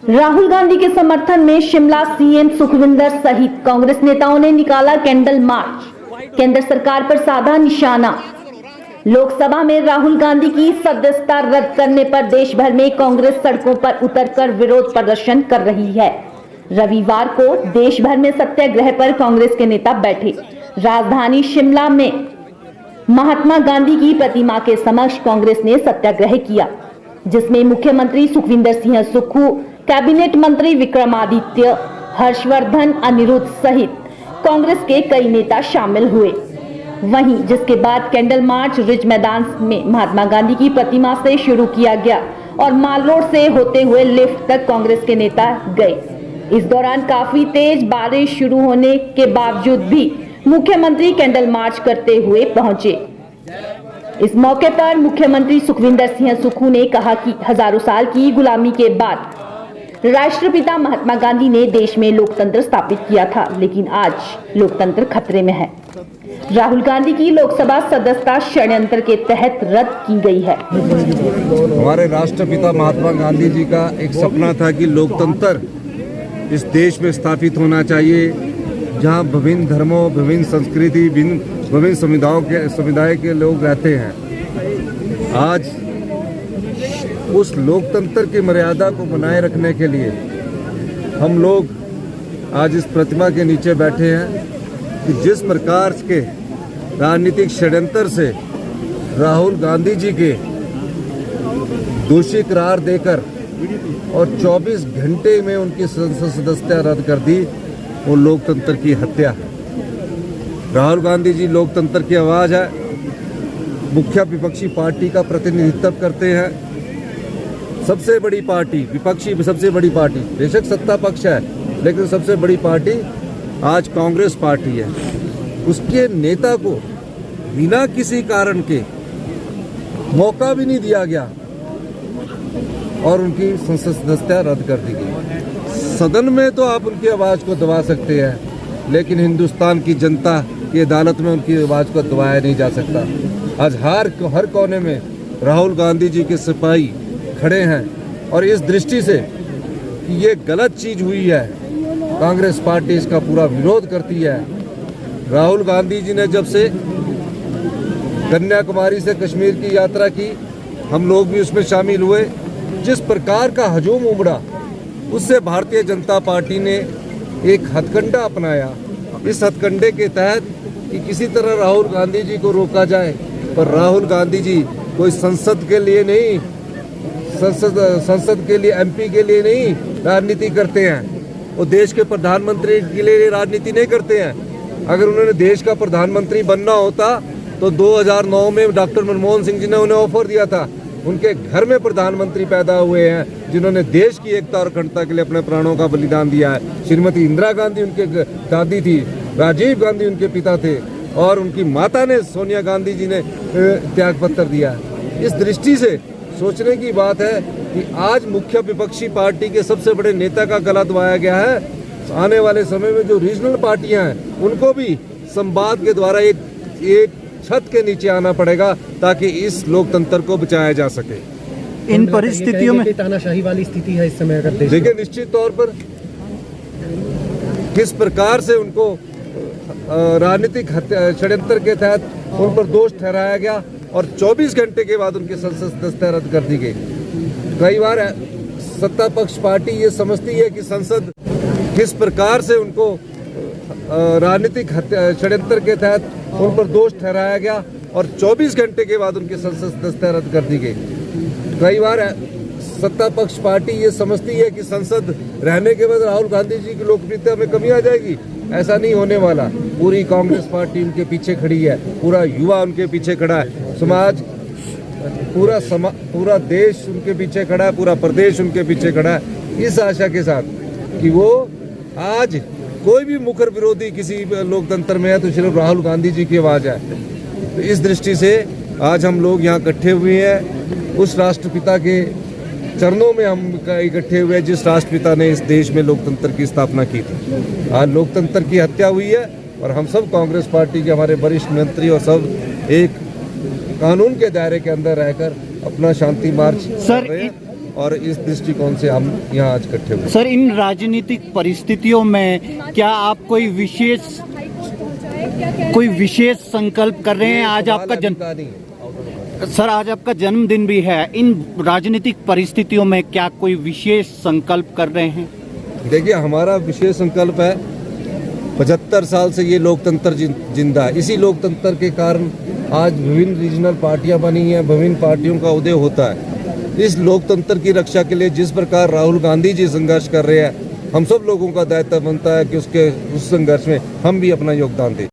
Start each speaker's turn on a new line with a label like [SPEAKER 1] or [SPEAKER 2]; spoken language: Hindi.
[SPEAKER 1] राहुल गांधी के समर्थन में शिमला सीएम सुखविंदर सहित कांग्रेस नेताओं ने निकाला कैंडल मार्च। केंद्र सरकार पर साधा निशाना। लोकसभा में राहुल गांधी की सदस्यता रद्द करने पर देश भर में कांग्रेस सड़कों पर उतरकर विरोध प्रदर्शन कर रही है। रविवार को देश भर में सत्याग्रह पर कांग्रेस के नेता बैठे। राजधानी शिमला में महात्मा गांधी की प्रतिमा के समक्ष कांग्रेस ने सत्याग्रह किया, जिसमें मुख्यमंत्री सुखविंदर सिंह सुक्खू, कैबिनेट मंत्री विक्रमादित्य, हर्षवर्धन, अनिरुद्ध सहित कांग्रेस के कई नेता शामिल हुए। वहीं जिसके बाद कैंडल मार्च रिज मैदान में महात्मा गांधी की प्रतिमा से शुरू किया गया और माल रोड से होते हुए लिफ्ट तक कांग्रेस के नेता गए। इस दौरान काफी तेज बारिश शुरू होने के बावजूद भी मुख्यमंत्री कैंडल मार्च करते हुए पहुंचे। इस मौके पर मुख्यमंत्री सुखविंदर सिंह सुक्खू ने कहा कि हजारों साल की गुलामी के बाद राष्ट्रपिता महात्मा गांधी ने देश में लोकतंत्र स्थापित किया था, लेकिन आज लोकतंत्र खतरे में है। राहुल गांधी की लोकसभा सदस्यता षड्यंत्र के तहत रद्द की गई है।
[SPEAKER 2] हमारे राष्ट्रपिता महात्मा गांधी जी का एक सपना था कि लोकतंत्र इस देश में स्थापित होना चाहिए, जहां विभिन्न धर्मों, विभिन्न संस्कृति, विभिन्न समुदाय के लोग रहते हैं। आज उस लोकतंत्र की मर्यादा को बनाए रखने के लिए हम लोग आज इस प्रतिमा के नीचे बैठे हैं कि जिस प्रकार के राजनीतिक षड्यंत्र से राहुल गांधी जी के दोषी करार देकर और 24 घंटे में उनकी संसद सदस्यता रद्द कर दी, वो लोकतंत्र की हत्या है। राहुल गांधी जी लोकतंत्र की आवाज़ है, मुख्य विपक्षी पार्टी का प्रतिनिधित्व करते हैं। सबसे बड़ी पार्टी, विपक्षी सबसे बड़ी पार्टी, बेशक सत्ता पक्ष है, लेकिन सबसे बड़ी पार्टी आज कांग्रेस पार्टी है। उसके नेता को बिना किसी कारण के मौका भी नहीं दिया गया और उनकी संसद सदस्यता रद्द कर दी गई। सदन में तो आप उनकी आवाज़ को दबा सकते हैं, लेकिन हिंदुस्तान की जनता की अदालत में उनकी आवाज़ को दबाया नहीं जा सकता। आज हर कोने में राहुल गांधी जी के सिपाही खड़े हैं और इस दृष्टि से कि ये गलत चीज़ हुई है, कांग्रेस पार्टी इसका पूरा विरोध करती है। राहुल गांधी जी ने जब से कन्याकुमारी से कश्मीर की यात्रा की, हम लोग भी उसमें शामिल हुए। जिस प्रकार का हजूम उमड़ा, उससे भारतीय जनता पार्टी ने एक हथकंडा अपनाया। इस हथकंडे के तहत कि किसी तरह राहुल गांधी जी को रोका जाए, पर राहुल गांधी जी कोई संसद के लिए नहीं, संसद के लिए, एमपी के लिए नहीं राजनीति करते हैं। वो देश के प्रधानमंत्री के लिए राजनीति नहीं करते हैं। अगर उन्होंने देश का प्रधानमंत्री बनना होता तो 2009 में डॉक्टर मनमोहन सिंह जी ने उन्हें ऑफर दिया था। उनके घर में प्रधानमंत्री पैदा हुए हैं जिन्होंने देश की एकता और अखंडता के लिए अपने प्राणों का बलिदान दिया है। श्रीमती इंदिरा गांधी उनके दादी थी, राजीव गांधी उनके पिता थे और उनकी माता ने, सोनिया गांधी जी ने त्याग पत्र दिया है। इस दृष्टि से सोचने की बात है कि आज मुख्य विपक्षी पार्टी के सबसे बड़े नेता का गला दबाया गया है। आने वाले समय में जो रीजनल पार्टियां हैं, उनको भी संवाद के द्वारा एक छत के नीचे आना पड़ेगा ताकि इस लोकतंत्र को बचाया जा सके।
[SPEAKER 3] इन परिस्थितियों में
[SPEAKER 4] तानाशाही वाली स्थिति है इस समय। अगर
[SPEAKER 2] देखिए, निश्चित तौर पर किस प्रकार से उनको राजनीतिक षड्यंत्र के तहत उन पर दोष ठहराया गया और 24 घंटे के बाद उनकी संसद सदस्यता रद्द कर दी गई। कई बार सत्ता पक्ष पार्टी ये समझती है कि संसद किस प्रकार से उनको राजनीतिक षड्यंत्र के तहत उन पर दोष ठहराया गया और 24 घंटे के बाद उनकी संसद सदस्यता रद्द कर दी गई। कई बार सत्ता पक्ष पार्टी ये समझती है कि संसद रहने के बाद राहुल गांधी जी की लोकप्रियता में कमी आ जाएगी। ऐसा नहीं होने वाला। पूरी कांग्रेस पार्टी उनके पीछे खड़ी है, पूरा युवा उनके पीछे खड़ा है, समाज, पूरा देश उनके पीछे खड़ा है, पूरा प्रदेश उनके पीछे खड़ा है, इस आशा के साथ कि वो आज कोई भी मुखर विरोधी किसी लोकतंत्र में है तो सिर्फ राहुल गांधी जी की आवाज़ है। तो इस दृष्टि से आज हम लोग यहाँ इकट्ठे हुए हैं, उस राष्ट्रपिता के चरणों में हम इकट्ठे हुए जिस राष्ट्रपिता ने इस देश में लोकतंत्र की स्थापना की थी। आज लोकतंत्र की हत्या हुई है और हम सब कांग्रेस पार्टी के, हमारे वरिष्ठ मंत्री और सब एक कानून के दायरे के अंदर रहकर अपना शांति मार्च कर रहे हैं। और इस दृष्टिकोण से हम यहाँ आज इकट्ठे हुए।
[SPEAKER 3] सर, इन राजनीतिक परिस्थितियों में क्या आप कोई विशेष संकल्प कर रहे हैं? आज आपका सर, आज आपका जन्मदिन भी है। इन राजनीतिक परिस्थितियों में क्या कोई विशेष संकल्प कर रहे हैं?
[SPEAKER 2] देखिए, हमारा विशेष संकल्प है, 75 साल से ये लोकतंत्र जिंदा है। इसी लोकतंत्र के कारण आज विभिन्न रीजनल पार्टियां बनी हैं, विभिन्न पार्टियों का उदय होता है। इस लोकतंत्र की रक्षा के लिए जिस प्रकार राहुल गांधी जी संघर्ष कर रहे हैं, हम सब लोगों का दायित्व बनता है कि उस संघर्ष में हम भी अपना योगदान दें।